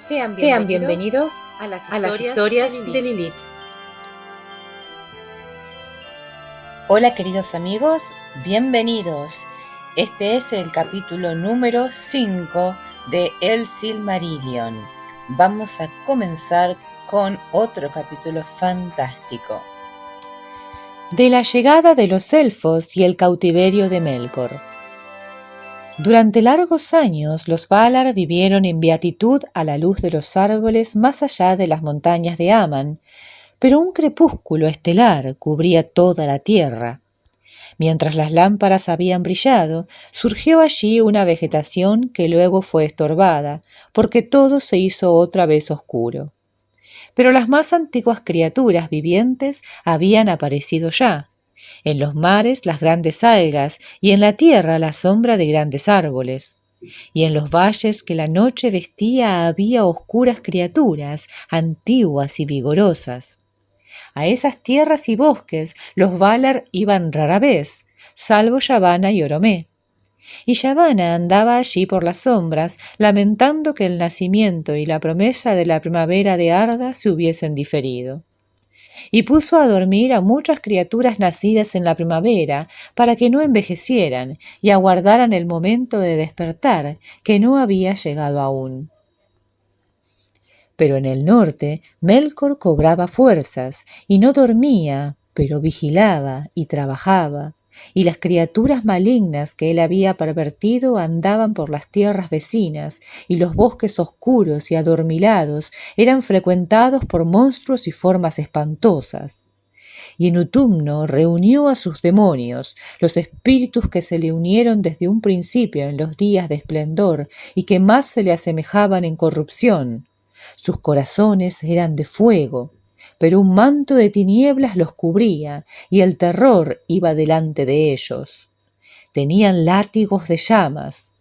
Sean bienvenidos a las historias de Lilith. Hola queridos amigos, bienvenidos. Este es el capítulo número 5 de El Silmarillion. Vamos a comenzar con otro capítulo fantástico. De la llegada de los elfos y el cautiverio de Melkor. Durante largos años los Valar vivieron en beatitud a la luz de los árboles más allá de las montañas de Aman, pero un crepúsculo estelar cubría toda la tierra. Mientras las lámparas habían brillado, surgió allí una vegetación que luego fue estorbada, porque todo se hizo otra vez oscuro. Pero las más antiguas criaturas vivientes habían aparecido ya. En los mares las grandes algas y en la tierra la sombra de grandes árboles. Y en los valles que la noche vestía había oscuras criaturas, antiguas y vigorosas. A esas tierras y bosques los Valar iban rara vez, salvo Yavanna y Oromé. Y Yavanna andaba allí por las sombras, lamentando que el nacimiento y la promesa de la primavera de Arda se hubiesen diferido. Y puso a dormir a muchas criaturas nacidas en la primavera, para que no envejecieran y aguardaran el momento de despertar, que no había llegado aún. Pero en el norte Melkor cobraba fuerzas, y no dormía, pero vigilaba y trabajaba, y las criaturas malignas que él había pervertido andaban por las tierras vecinas, y los bosques oscuros y adormilados eran frecuentados por monstruos y formas espantosas. Y en Utumno reunió a sus demonios, los espíritus que se le unieron desde un principio en los días de esplendor y que más se le asemejaban en corrupción. Sus corazones eran de fuego, pero un manto de tinieblas los cubría y el terror iba delante de ellos. Tenían látigos de llamas.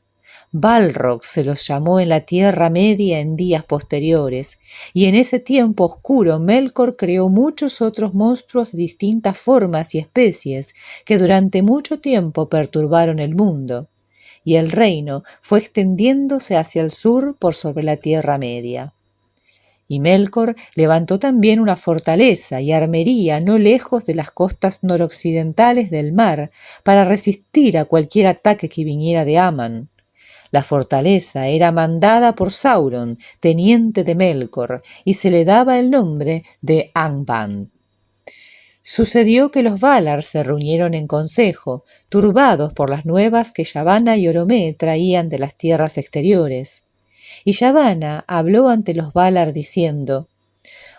Balrog se los llamó en la Tierra Media en días posteriores, y en ese tiempo oscuro Melkor creó muchos otros monstruos de distintas formas y especies que durante mucho tiempo perturbaron el mundo, y el reino fue extendiéndose hacia el sur por sobre la Tierra Media. Y Melkor levantó también una fortaleza y armería no lejos de las costas noroccidentales del mar para resistir a cualquier ataque que viniera de Aman. La fortaleza era mandada por Sauron, teniente de Melkor, y se le daba el nombre de Angband. Sucedió que los Valar se reunieron en consejo, turbados por las nuevas que Yavanna y Oromé traían de las tierras exteriores. Y Yavanna habló ante los Valar diciendo: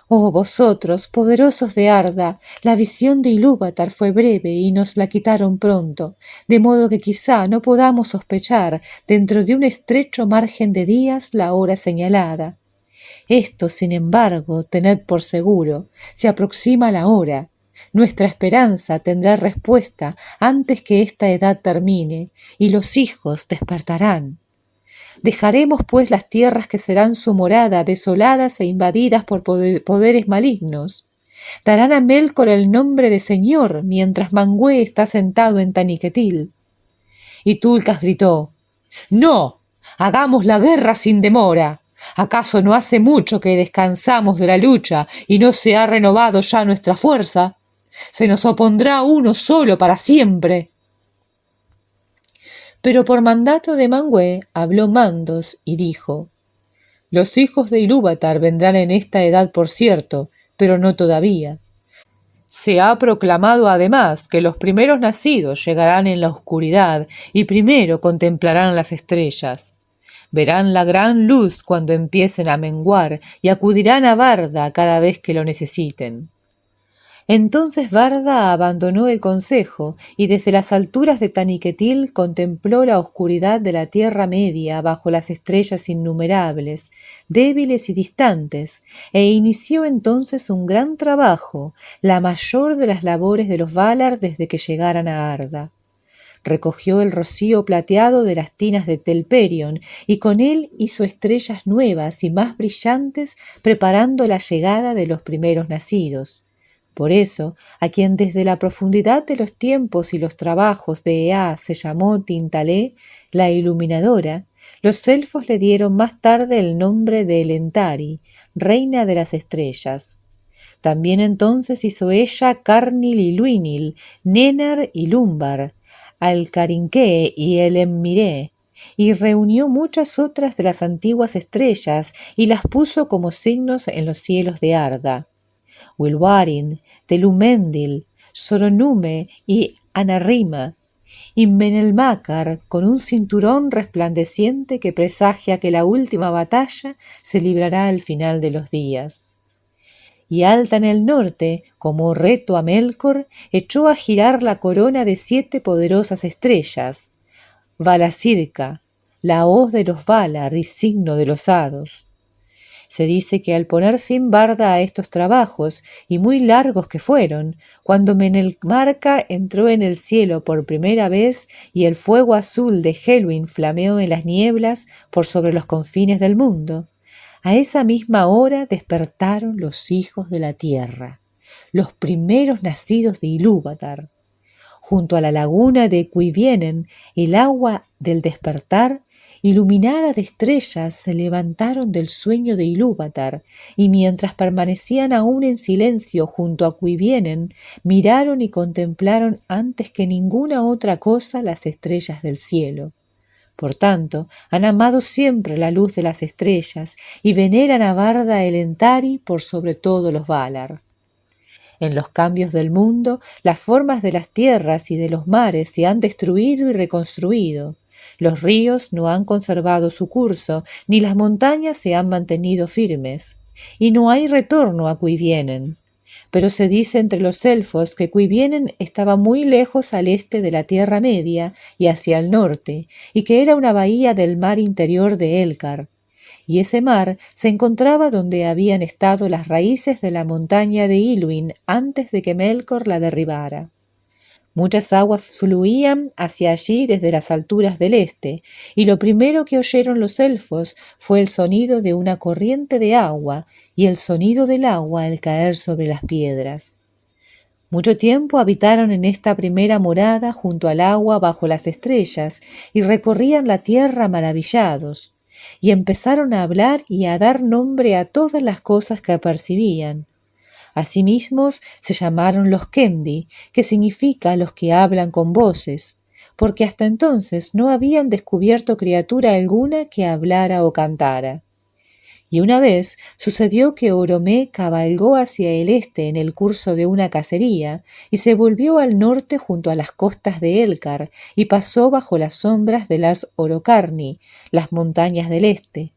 «Oh vosotros, poderosos de Arda, la visión de Ilúvatar fue breve y nos la quitaron pronto, de modo que quizá no podamos sospechar dentro de un estrecho margen de días la hora señalada. Esto, sin embargo, tened por seguro, se aproxima la hora. Nuestra esperanza tendrá respuesta antes que esta edad termine, y los hijos despertarán. Dejaremos pues las tierras que serán su morada, desoladas e invadidas por poderes malignos. Darán a Melkor el nombre de señor, mientras Manwë está sentado en Taniquetil». Y Tulkas gritó: «¡No! ¡Hagamos la guerra sin demora! ¿Acaso no hace mucho que descansamos de la lucha y no se ha renovado ya nuestra fuerza? Se nos opondrá uno solo para siempre». Pero por mandato de Manwë habló Mandos y dijo: «Los hijos de Ilúvatar vendrán en esta edad, por cierto, pero no todavía. Se ha proclamado además que los primeros nacidos llegarán en la oscuridad y primero contemplarán las estrellas. Verán la gran luz cuando empiecen a menguar y acudirán a Varda cada vez que lo necesiten». Entonces Varda abandonó el consejo y desde las alturas de Taniquetil contempló la oscuridad de la Tierra Media bajo las estrellas innumerables, débiles y distantes, e inició entonces un gran trabajo, la mayor de las labores de los Valar desde que llegaran a Arda. Recogió el rocío plateado de las tinas de Telperion y con él hizo estrellas nuevas y más brillantes, preparando la llegada de los primeros nacidos. Por eso, a quien desde la profundidad de los tiempos y los trabajos de Ea se llamó Tintalé, la iluminadora, Los elfos le dieron más tarde el nombre de Elentari, reina de las estrellas. También entonces hizo ella Carnil y Luinil, Nenar y Lumbar, Alcarinque y Elemmire, y reunió muchas otras de las antiguas estrellas y las puso como signos en los cielos de Arda. Wilwarin, Telumendil, Soronume y Anarrima, y Menelmácar con un cinturón resplandeciente que presagia que la última batalla se librará al final de los días. Y alta en el norte, como reto a Melkor, echó a girar la corona de 7 poderosas estrellas, Valacirca, la hoz de los Valar y signo de los hados. Se dice que al poner fin Barda a estos trabajos, y muy largos que fueron, cuando Menelmarca entró en el cielo por primera vez y el fuego azul de Helluin flameó en las nieblas por sobre los confines del mundo, a esa misma hora despertaron los hijos de la tierra, los primeros nacidos de Ilúvatar. Junto a la laguna de Cuivienen, el agua del despertar, iluminada de estrellas, se levantaron del sueño de Ilúvatar, y mientras permanecían aún en silencio junto a Cuivienen, miraron y contemplaron antes que ninguna otra cosa las estrellas del cielo. Por tanto, han amado siempre la luz de las estrellas y veneran a Barda Elentari por sobre todo los Valar. En los cambios del mundo, las formas de las tierras y de los mares se han destruido y reconstruido. Los ríos no han conservado su curso, ni las montañas se han mantenido firmes. Y no hay retorno a Cuivienen. Pero se dice entre los elfos que Cuivienen estaba muy lejos al este de la Tierra Media y hacia el norte, y que era una bahía del mar interior de Elcar. Y ese mar se encontraba donde habían estado las raíces de la montaña de Ilúin antes de que Melkor la derribara. Muchas aguas fluían hacia allí desde las alturas del este, y lo primero que oyeron los elfos fue el sonido de una corriente de agua y el sonido del agua al caer sobre las piedras. Mucho tiempo habitaron en esta primera morada junto al agua bajo las estrellas y recorrían la tierra maravillados, y empezaron a hablar y a dar nombre a todas las cosas que percibían. Asimismo se llamaron los Kendi, que significa los que hablan con voces, porque hasta entonces no habían descubierto criatura alguna que hablara o cantara. Y una vez sucedió que Oromé cabalgó hacia el este en el curso de una cacería y se volvió al norte junto a las costas de Elcar y pasó bajo las sombras de las Orocarni, las montañas del este.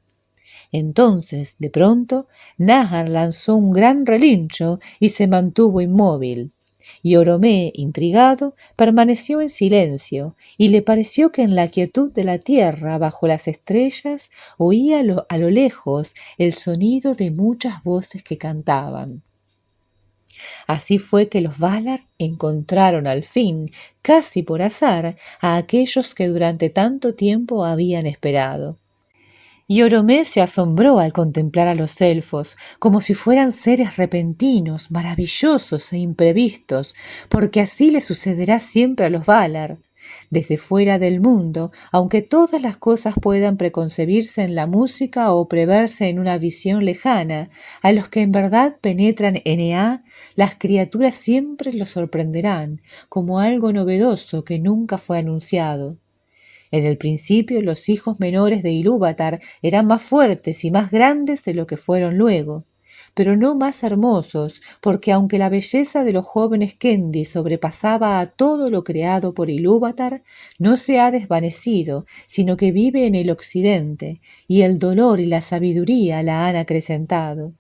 Entonces, de pronto, Nahar lanzó un gran relincho y se mantuvo inmóvil. Y Oromé, intrigado, permaneció en silencio, y le pareció que en la quietud de la tierra bajo las estrellas oía a lo lejos el sonido de muchas voces que cantaban. Así fue que los Valar encontraron al fin, casi por azar, a aquellos que durante tanto tiempo habían esperado. Y Oromé se asombró al contemplar a los elfos, como si fueran seres repentinos, maravillosos e imprevistos, porque así le sucederá siempre a los Valar. Desde fuera del mundo, aunque todas las cosas puedan preconcebirse en la música o preverse en una visión lejana, a los que en verdad penetran en Ea, las criaturas siempre los sorprenderán, como algo novedoso que nunca fue anunciado. En el principio los hijos menores de Ilúvatar eran más fuertes y más grandes de lo que fueron luego, pero no más hermosos, porque aunque la belleza de los jóvenes Kendi sobrepasaba a todo lo creado por Ilúvatar, no se ha desvanecido, sino que vive en el occidente, y el dolor y la sabiduría la han acrecentado.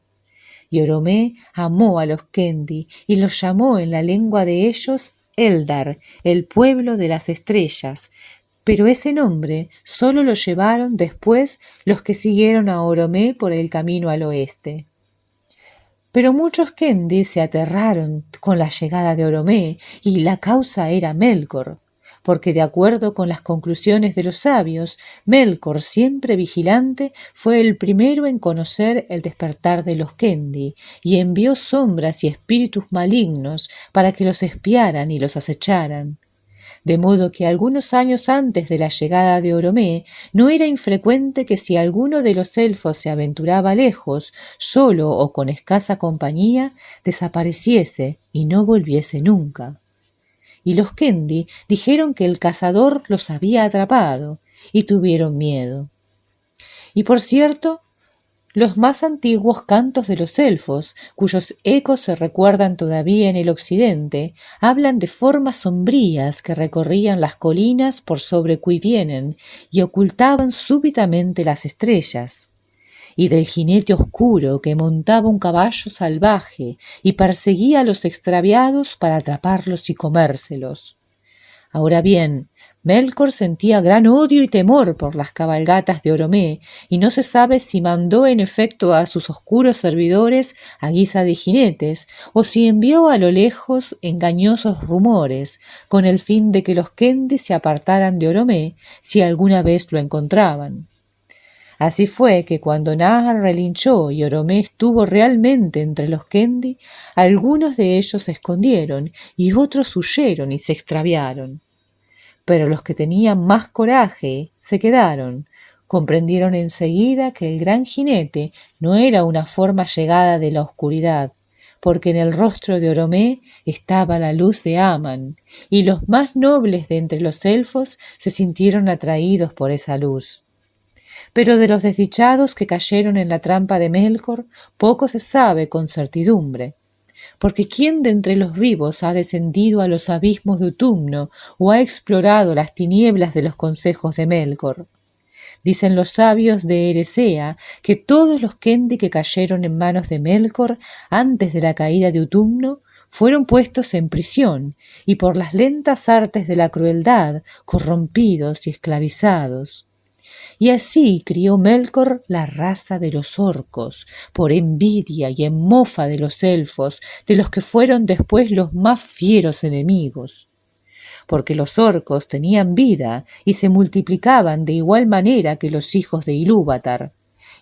Y Oromé amó a los Kendi y los llamó en la lengua de ellos Eldar, el pueblo de las estrellas, pero ese nombre solo lo llevaron después los que siguieron a Oromé por el camino al oeste. Pero muchos Kendi se aterraron con la llegada de Oromé, y la causa era Melkor, porque de acuerdo con las conclusiones de los sabios, Melkor, siempre vigilante, fue el primero en conocer el despertar de los Kendi, y envió sombras y espíritus malignos para que los espiaran y los acecharan. de modo que algunos años antes de la llegada de Oromé no era infrecuente que si alguno de los elfos se aventuraba lejos, solo o con escasa compañía, desapareciese y no volviese nunca. Y los Quendi dijeron que el cazador los había atrapado y tuvieron miedo. Y por cierto, los más antiguos cantos de los elfos, cuyos ecos se recuerdan todavía en el occidente, hablan de formas sombrías que recorrían las colinas por sobre Cuivienen y ocultaban súbitamente las estrellas, y del jinete oscuro que montaba un caballo salvaje y perseguía a los extraviados para atraparlos y comérselos. Ahora bien, Melkor sentía gran odio y temor por las cabalgatas de Oromé, y no se sabe si mandó en efecto a sus oscuros servidores a guisa de jinetes, o si envió a lo lejos engañosos rumores, con el fin de que los Quendi se apartaran de Oromé si alguna vez lo encontraban. Así fue que cuando Nahar relinchó y Oromé estuvo realmente entre los Quendi, algunos de ellos se escondieron y otros huyeron y se extraviaron. Pero los que tenían más coraje se quedaron, comprendieron enseguida que el gran jinete no era una forma llegada de la oscuridad, porque en el rostro de Oromé estaba la luz de Aman, y los más nobles de entre los elfos se sintieron atraídos por esa luz. Pero de los desdichados que cayeron en la trampa de Melkor, poco se sabe con certidumbre. Porque ¿quién de entre los vivos ha descendido a los abismos de Utumno o ha explorado las tinieblas de los consejos de Melkor? Dicen los sabios de Eresea que todos los Quendi que cayeron en manos de Melkor antes de la caída de Utumno fueron puestos en prisión y por las lentas artes de la crueldad corrompidos y esclavizados. Y así crió Melkor la raza de los orcos, por envidia y en mofa de los elfos, de los que fueron después los más fieros enemigos. Porque los orcos tenían vida y se multiplicaban de igual manera que los hijos de Ilúvatar.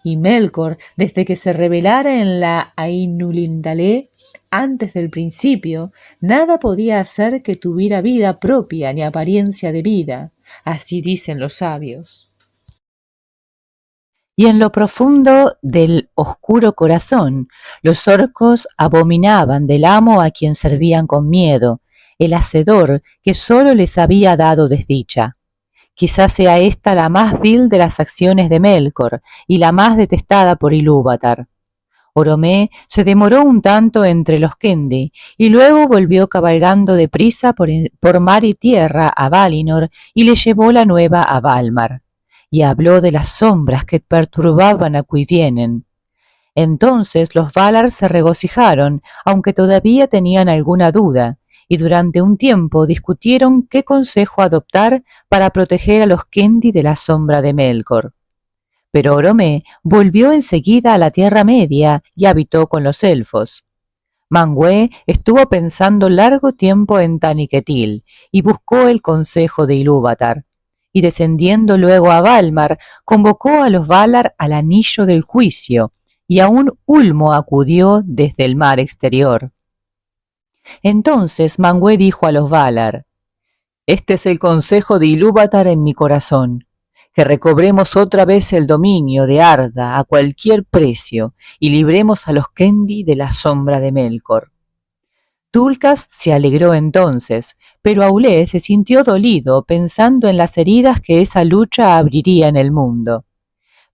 Y Melkor, desde que se rebelara en la Ainulindalé, antes del principio, nada podía hacer que tuviera vida propia ni apariencia de vida, así dicen los sabios. Y en lo profundo del oscuro corazón, los orcos abominaban del amo a quien servían con miedo, el hacedor que sólo les había dado desdicha. Quizás sea esta la más vil de las acciones de Melkor y la más detestada por Ilúvatar. Oromé se demoró un tanto entre los Quendi y luego volvió cabalgando deprisa por mar y tierra a Valinor y le llevó la nueva a Valmar. Y habló de las sombras que perturbaban a Cuivienen. Entonces los Valar se regocijaron, aunque todavía tenían alguna duda, y durante un tiempo discutieron qué consejo adoptar para proteger a los Quendi de la sombra de Melkor. Pero Oromé volvió enseguida a la Tierra Media y habitó con los elfos. Manwë estuvo pensando largo tiempo en Taniquetil y buscó el consejo de Ilúvatar. Y descendiendo luego a Valmar, convocó a los Valar al anillo del juicio, y aun Ulmo acudió desde el mar exterior. Entonces Manwë dijo a los Valar: «Este es el consejo de Ilúvatar en mi corazón, que recobremos otra vez el dominio de Arda a cualquier precio, y libremos a los Quendi de la sombra de Melkor». Tulkas se alegró entonces, pero Aulë se sintió dolido pensando en las heridas que esa lucha abriría en el mundo.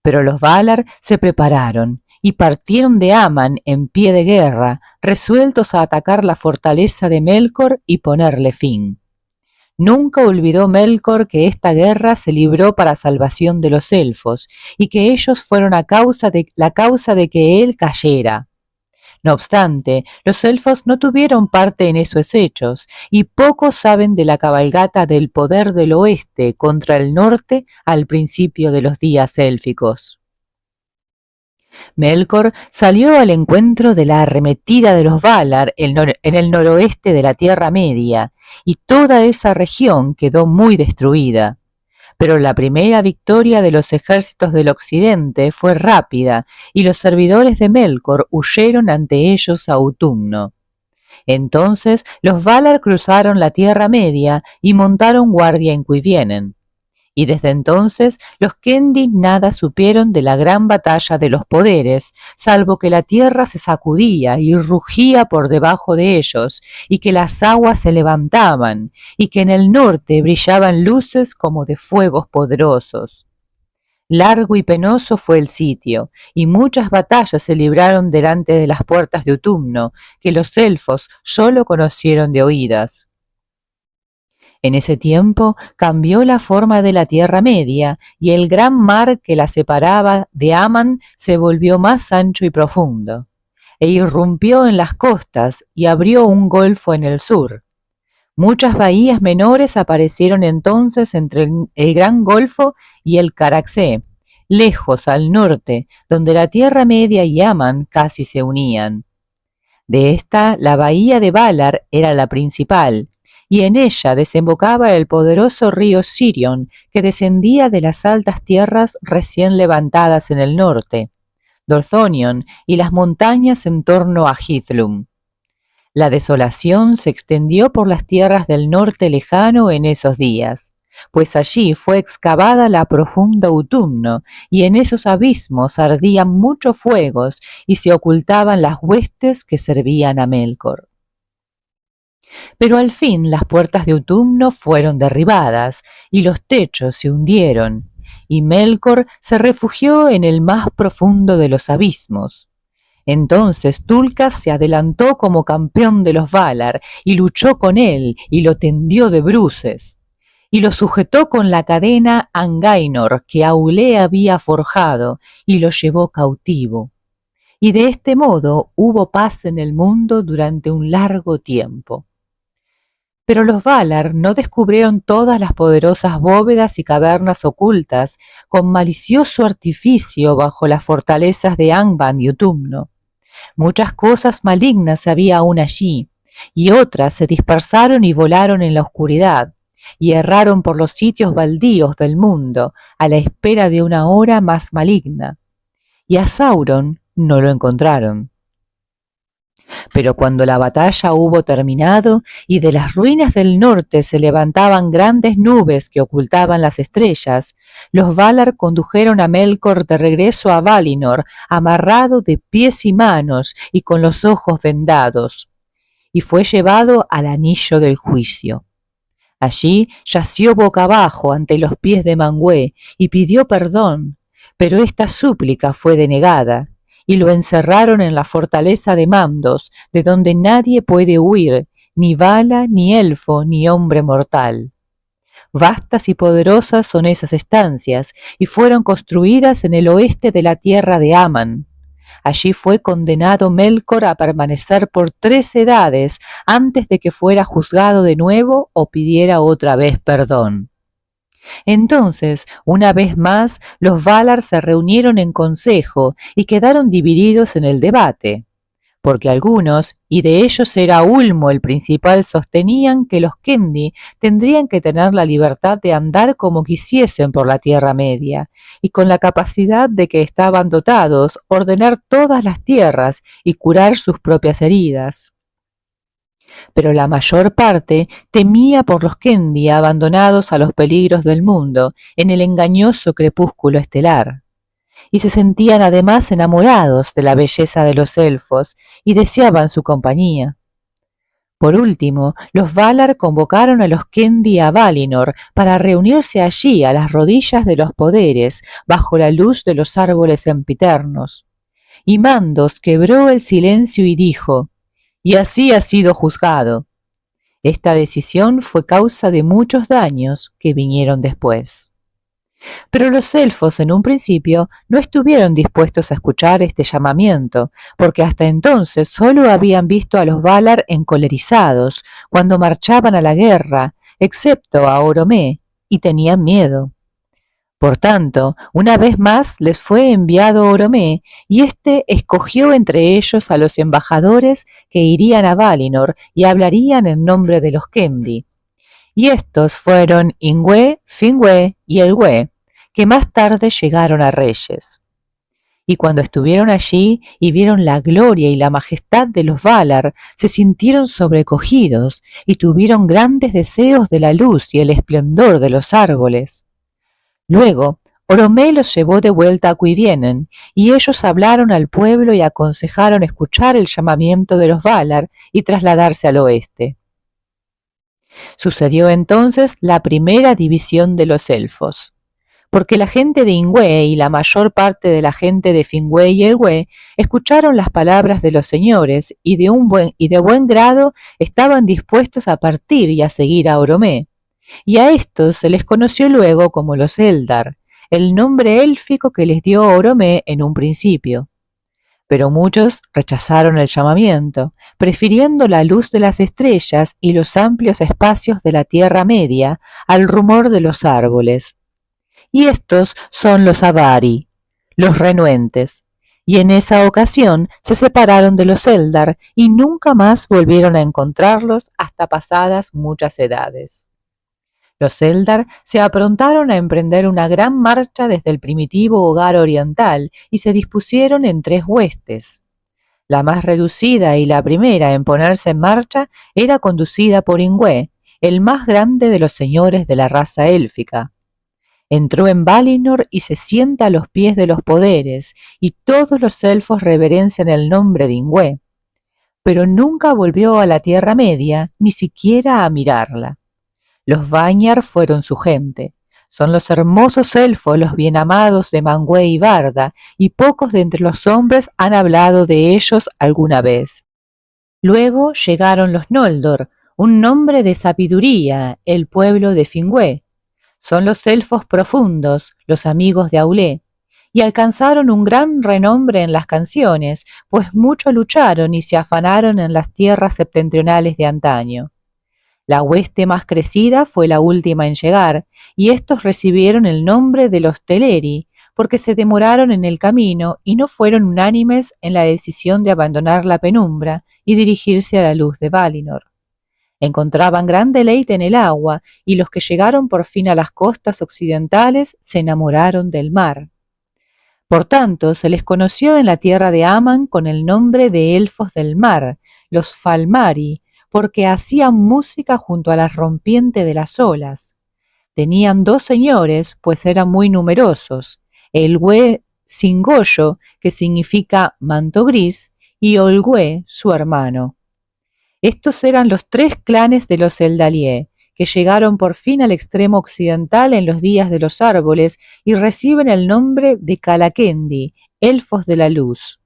Pero los Valar se prepararon y partieron de Aman en pie de guerra, resueltos a atacar la fortaleza de Melkor y ponerle fin. Nunca olvidó Melkor que esta guerra se libró para salvación de los elfos y que ellos fueron la causa de que él cayera. No obstante, los elfos no tuvieron parte en esos hechos, y pocos saben de la cabalgata del poder del oeste contra el norte al principio de los días élficos. Melkor salió al encuentro de la arremetida de los Valar en el noroeste de la Tierra Media, y toda esa región quedó muy destruida. Pero la primera victoria de los ejércitos del occidente fue rápida, y los servidores de Melkor huyeron ante ellos a Utumno. Entonces los Valar cruzaron la Tierra Media y montaron guardia en Cuivienen. Y desde entonces los Quendi nada supieron de la gran batalla de los poderes, salvo que la tierra se sacudía y rugía por debajo de ellos, y que las aguas se levantaban, y que en el norte brillaban luces como de fuegos poderosos. Largo y penoso fue el sitio, y muchas batallas se libraron delante de las puertas de Utumno, que los elfos sólo conocieron de oídas. En ese tiempo cambió la forma de la Tierra Media, y el gran mar que la separaba de Aman se volvió más ancho y profundo, e irrumpió en las costas y abrió un golfo en el sur. Muchas bahías menores aparecieron entonces entre el gran golfo y el Caraxé, lejos al norte, donde la Tierra Media y Aman casi se unían. De esta, la bahía de Valar era la principal, y en ella desembocaba el poderoso río Sirion, que descendía de las altas tierras recién levantadas en el norte, Dorthonion y las montañas en torno a Hithlum. La desolación se extendió por las tierras del norte lejano en esos días, pues allí fue excavada la profunda Utumno, y en esos abismos ardían muchos fuegos y se ocultaban las huestes que servían a Melkor. Pero al fin las puertas de Utumno fueron derribadas y los techos se hundieron, y Melkor se refugió en el más profundo de los abismos. Entonces Tulkas se adelantó como campeón de los Valar y luchó con él y lo tendió de bruces, y lo sujetó con la cadena Angainor que Aulé había forjado y lo llevó cautivo. Y de este modo hubo paz en el mundo durante un largo tiempo. Pero los Valar no descubrieron todas las poderosas bóvedas y cavernas ocultas con malicioso artificio bajo las fortalezas de Angband y Utumno. Muchas cosas malignas había aún allí, y otras se dispersaron y volaron en la oscuridad, y erraron por los sitios baldíos del mundo a la espera de una hora más maligna, y a Sauron no lo encontraron. Pero cuando la batalla hubo terminado y de las ruinas del norte se levantaban grandes nubes que ocultaban las estrellas, los Valar condujeron a Melkor de regreso a Valinor, amarrado de pies y manos y con los ojos vendados, y fue llevado al anillo del juicio. Allí yació boca abajo ante los pies de Manwë y pidió perdón, pero esta súplica fue denegada, y lo encerraron en la fortaleza de Mandos, de donde nadie puede huir, ni Vala, ni elfo, ni hombre mortal. Vastas y poderosas son esas estancias, y fueron construidas en el oeste de la tierra de Aman. Allí fue condenado Melkor a permanecer por 3 edades antes de que fuera juzgado de nuevo o pidiera otra vez perdón. Entonces, una vez más, los Valar se reunieron en consejo y quedaron divididos en el debate, porque algunos, y de ellos era Ulmo el principal, sostenían que los Quendi tendrían que tener la libertad de andar como quisiesen por la Tierra Media, y con la capacidad de que estaban dotados, ordenar todas las tierras y curar sus propias heridas. Pero la mayor parte temía por los Quendi abandonados a los peligros del mundo en el engañoso crepúsculo estelar, y se sentían además enamorados de la belleza de los elfos y deseaban su compañía. Por último, los Valar convocaron a los Quendi a Valinor para reunirse allí a las rodillas de los poderes bajo la luz de los árboles sempiternos. Y Mandos quebró el silencio y dijo: «Y así ha sido juzgado». Esta decisión fue causa de muchos daños que vinieron después. Pero los elfos en un principio no estuvieron dispuestos a escuchar este llamamiento, porque hasta entonces solo habían visto a los Valar encolerizados cuando marchaban a la guerra, excepto a Oromé, y tenían miedo. Por tanto, una vez más les fue enviado Oromé, y éste escogió entre ellos a los embajadores que irían a Valinor y hablarían en nombre de los Quendi. Y estos fueron Ingwë, Finwë y Elwë, que más tarde llegaron a reyes. Y cuando estuvieron allí y vieron la gloria y la majestad de los Valar, se sintieron sobrecogidos y tuvieron grandes deseos de la luz y el esplendor de los árboles. Luego, Oromé los llevó de vuelta a Cuivienen, y ellos hablaron al pueblo y aconsejaron escuchar el llamamiento de los Valar y trasladarse al oeste. Sucedió entonces la primera división de los elfos, porque la gente de Ingüe y la mayor parte de la gente de Fingüe y Elwë escucharon las palabras de los señores y de buen grado estaban dispuestos a partir y a seguir a Oromé, y a estos se les conoció luego como los Eldar, el nombre élfico que les dio Oromé en un principio. Pero muchos rechazaron el llamamiento, prefiriendo la luz de las estrellas y los amplios espacios de la Tierra Media al rumor de los árboles. Y estos son los Avari, los renuentes, y en esa ocasión se separaron de los Eldar y nunca más volvieron a encontrarlos hasta pasadas muchas edades. Los Eldar se aprontaron a emprender una gran marcha desde el primitivo hogar oriental y se dispusieron en 3 huestes. La más reducida y la primera en ponerse en marcha era conducida por Ingüe, el más grande de los señores de la raza élfica. Entró en Valinor y se sienta a los pies de los poderes, y todos los elfos reverencian el nombre de Ingüe, pero nunca volvió a la Tierra Media, ni siquiera a mirarla. Los Vanyar fueron su gente. Son los hermosos elfos, los bienamados de Manwë y Barda, y pocos de entre los hombres han hablado de ellos alguna vez. Luego llegaron los Noldor, un nombre de sabiduría, el pueblo de Fingüe. Son los elfos profundos, los amigos de Aulë, y alcanzaron un gran renombre en las canciones, pues mucho lucharon y se afanaron en las tierras septentrionales de antaño. La hueste más crecida fue la última en llegar, y estos recibieron el nombre de los Teleri, porque se demoraron en el camino y no fueron unánimes en la decisión de abandonar la penumbra y dirigirse a la luz de Valinor. Encontraban gran deleite en el agua, y los que llegaron por fin a las costas occidentales se enamoraron del mar. Por tanto, se les conoció en la tierra de Aman con el nombre de elfos del mar, los Falmari, porque hacían música junto a la rompiente de las olas. Tenían 2 señores, pues eran muy numerosos, Elwë Singoyo, que significa manto gris, y Olwë, su hermano. Estos eran los 3 clanes de los Eldalié, que llegaron por fin al extremo occidental en los días de los árboles y reciben el nombre de Calaquendi, elfos de la luz.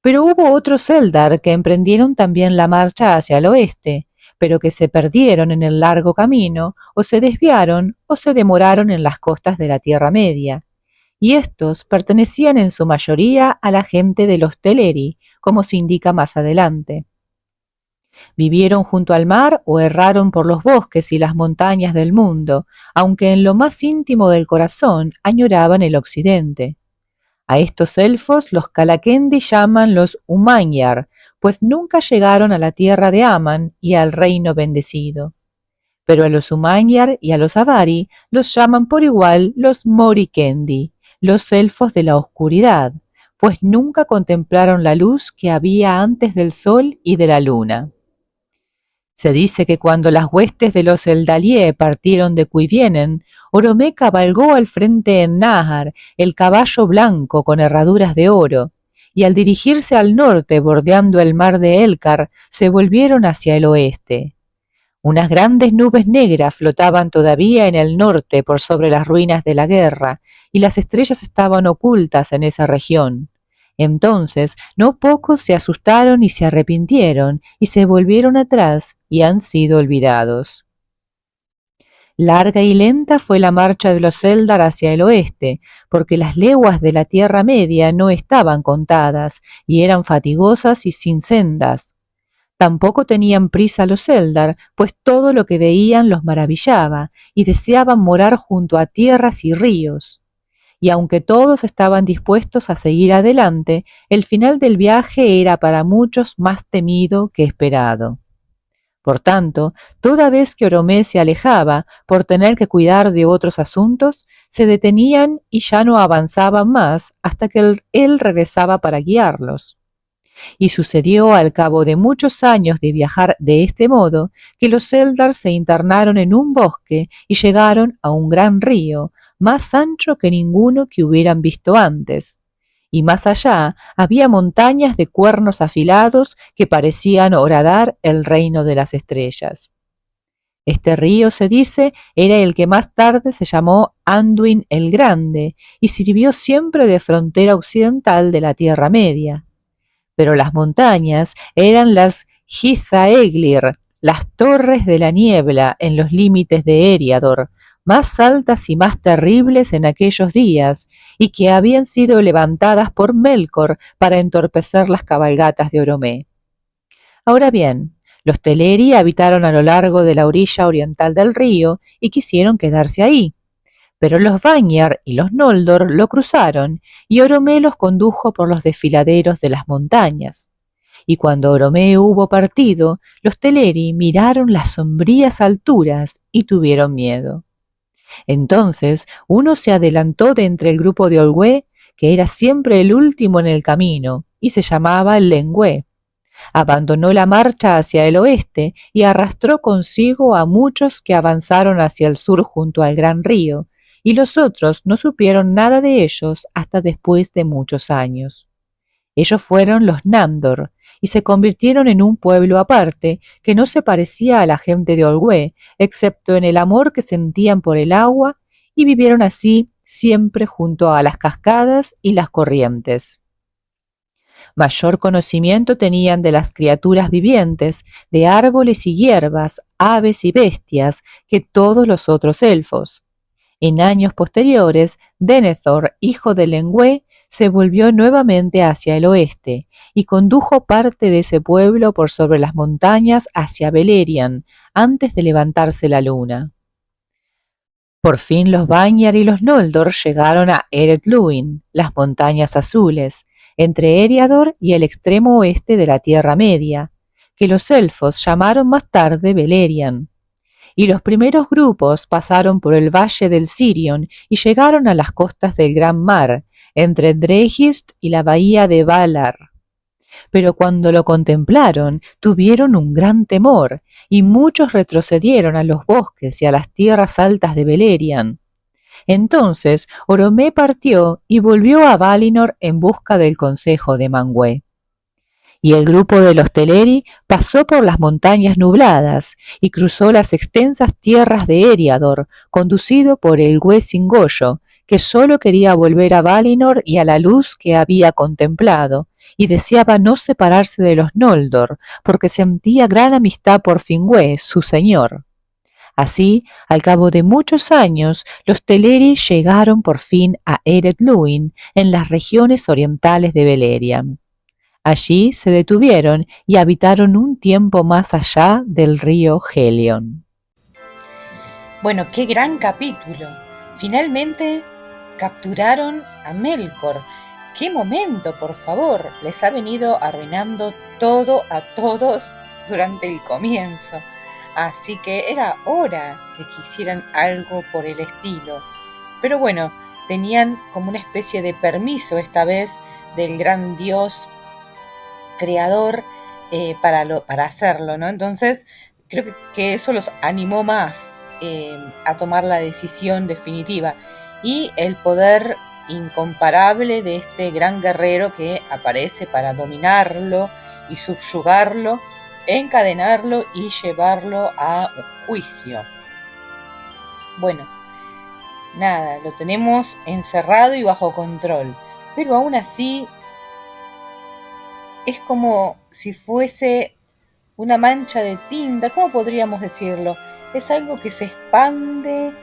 Pero hubo otros Eldar que emprendieron también la marcha hacia el oeste, pero que se perdieron en el largo camino, o se desviaron, o se demoraron en las costas de la Tierra Media, y estos pertenecían en su mayoría a la gente de los Teleri, como se indica más adelante. Vivieron junto al mar o erraron por los bosques y las montañas del mundo, aunque en lo más íntimo del corazón añoraban el occidente. A estos elfos los Calaquendi llaman los Umanyar, pues nunca llegaron a la tierra de Aman y al reino bendecido. Pero a los Umanyar y a los Avari los llaman por igual los Morikendi, los elfos de la oscuridad, pues nunca contemplaron la luz que había antes del sol y de la luna. Se dice que cuando las huestes de los Eldalié partieron de Cuivienen, Oromé cabalgó al frente en Nahar, el caballo blanco con herraduras de oro, y al dirigirse al norte bordeando el mar de Elcar, se volvieron hacia el oeste. Unas grandes nubes negras flotaban todavía en el norte por sobre las ruinas de la guerra, y las estrellas estaban ocultas en esa región. Entonces no pocos se asustaron y se arrepintieron, y se volvieron atrás y han sido olvidados. Larga y lenta fue la marcha de los Eldar hacia el oeste, porque las leguas de la Tierra Media no estaban contadas, y eran fatigosas y sin sendas. Tampoco tenían prisa los Eldar, pues todo lo que veían los maravillaba, y deseaban morar junto a tierras y ríos. Y aunque todos estaban dispuestos a seguir adelante, el final del viaje era para muchos más temido que esperado. Por tanto, toda vez que Oromé se alejaba por tener que cuidar de otros asuntos, se detenían y ya no avanzaban más hasta que él regresaba para guiarlos. Y sucedió al cabo de muchos años de viajar de este modo, que los Eldar se internaron en un bosque y llegaron a un gran río, más ancho que ninguno que hubieran visto antes. Y más allá había montañas de cuernos afilados que parecían horadar el reino de las estrellas. Este río, se dice, era el que más tarde se llamó Anduin el Grande y sirvió siempre de frontera occidental de la Tierra Media. Pero las montañas eran las Gizaeglir, las torres de la niebla en los límites de Eriador, más altas y más terribles en aquellos días, y que habían sido levantadas por Melkor para entorpecer las cabalgatas de Oromé. Ahora bien, los Teleri habitaron a lo largo de la orilla oriental del río y quisieron quedarse ahí, pero los Vanyar y los Noldor lo cruzaron y Oromé los condujo por los desfiladeros de las montañas. Y cuando Oromé hubo partido, los Teleri miraron las sombrías alturas y tuvieron miedo. Entonces uno se adelantó de entre el grupo de Olwë, que era siempre el último en el camino, y se llamaba Lengüé. Abandonó la marcha hacia el oeste y arrastró consigo a muchos que avanzaron hacia el sur junto al gran río, y los otros no supieron nada de ellos hasta después de muchos años. Ellos fueron los Nandor, y se convirtieron en un pueblo aparte que no se parecía a la gente de Olwë, excepto en el amor que sentían por el agua, y vivieron así siempre junto a las cascadas y las corrientes. Mayor conocimiento tenían de las criaturas vivientes, de árboles y hierbas, aves y bestias, que todos los otros elfos. En años posteriores, Denethor, hijo de Lengüé, se volvió nuevamente hacia el oeste y condujo parte de ese pueblo por sobre las montañas hacia Beleriand, antes de levantarse la luna. Por fin los Vanyar y los Noldor llegaron a Eret Luin, las montañas azules, entre Eriador y el extremo oeste de la Tierra Media, que los elfos llamaron más tarde Beleriand. Y los primeros grupos pasaron por el valle del Sirion y llegaron a las costas del Gran Mar, entre Dregist y la bahía de Valar. Pero cuando lo contemplaron, tuvieron un gran temor, y muchos retrocedieron a los bosques y a las tierras altas de Beleriand. Entonces Oromé partió y volvió a Valinor en busca del consejo de Manwë. Y el grupo de los Teleri pasó por las montañas nubladas y cruzó las extensas tierras de Eriador, conducido por el Güe-Singollo, que sólo quería volver a Valinor y a la luz que había contemplado, y deseaba no separarse de los Noldor, porque sentía gran amistad por Finwë, su señor. Así, al cabo de muchos años, los Teleri llegaron por fin a Eret Luin, en las regiones orientales de Beleriand. Allí se detuvieron y habitaron un tiempo más allá del río Helion. Bueno, qué gran capítulo. Finalmente capturaron a Melkor. ¡Qué momento, por favor! Les ha venido arruinando todo a todos durante el comienzo. Así que era hora de que hicieran algo por el estilo. Pero bueno, tenían como una especie de permiso esta vez del gran dios creador para hacerlo, ¿no? Entonces creo que eso los animó más a tomar la decisión definitiva, y el poder incomparable de este gran guerrero que aparece para dominarlo y subyugarlo, encadenarlo y llevarlo a un juicio. Bueno, nada, lo tenemos encerrado y bajo control, pero aún así es como si fuese una mancha de tinta, ¿cómo podríamos decirlo? Es algo que se expande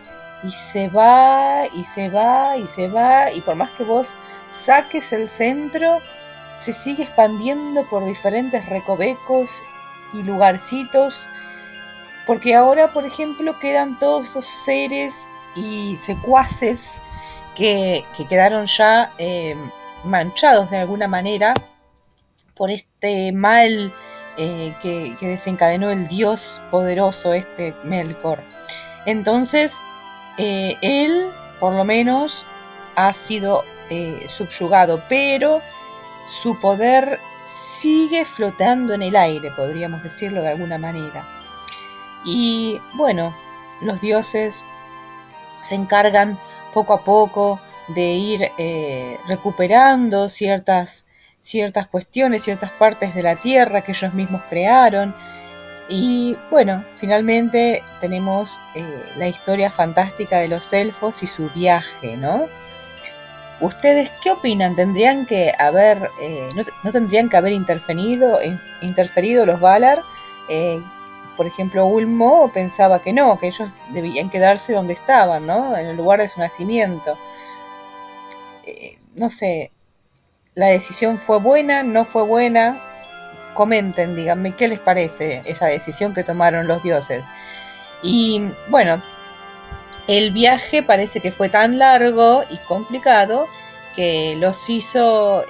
y se va y se va y se va, y por más que vos saques el centro, se sigue expandiendo por diferentes recovecos y lugarcitos, porque ahora, por ejemplo, quedan todos esos seres y secuaces que quedaron ya manchados de alguna manera por este mal que desencadenó el dios poderoso Melkor. Entonces él por lo menos ha sido subyugado, pero su poder sigue flotando en el aire, podríamos decirlo de alguna manera. Y bueno, los dioses se encargan poco a poco de ir recuperando ciertas cuestiones, ciertas partes de la tierra que ellos mismos crearon. Y bueno, finalmente tenemos la historia fantástica de los elfos y su viaje, ¿no? ¿Ustedes qué opinan? ¿Tendrían que haber, no tendrían que haber interferido los Valar? Por ejemplo, Ulmo pensaba que no, que ellos debían quedarse donde estaban, ¿no? En el lugar de su nacimiento. No sé, ¿la decisión fue buena? ¿No fue buena? Comenten, díganme qué les parece esa decisión que tomaron los dioses. Y bueno, el viaje parece que fue tan largo y complicado que los hizo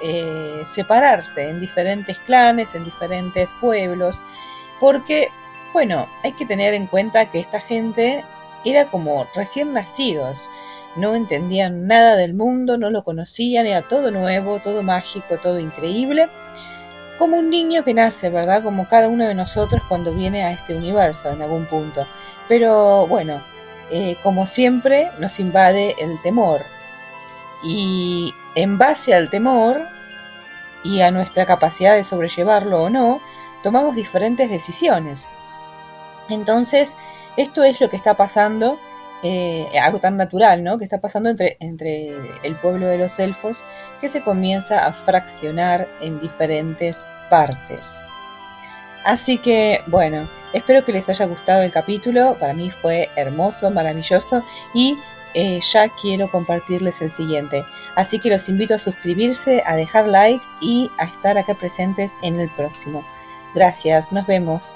separarse en diferentes clanes, en diferentes pueblos, porque, bueno, hay que tener en cuenta que esta gente era como recién nacidos, no entendían nada del mundo, no lo conocían, era todo nuevo, todo mágico, todo increíble, como un niño que nace, ¿verdad? Como cada uno de nosotros cuando viene a este universo en algún punto. Pero bueno, como siempre nos invade el temor. Y en base al temor y a nuestra capacidad de sobrellevarlo o no, tomamos diferentes decisiones. Entonces, esto es lo que está pasando, algo tan natural, ¿no? Que está pasando entre el pueblo de los elfos, que se comienza a fraccionar en diferentes partes. Así que, bueno, espero que les haya gustado el capítulo. Para mí fue hermoso, maravilloso y ya quiero compartirles el siguiente. Así que los invito a suscribirse, a dejar like y a estar acá presentes en el próximo. Gracias, nos vemos.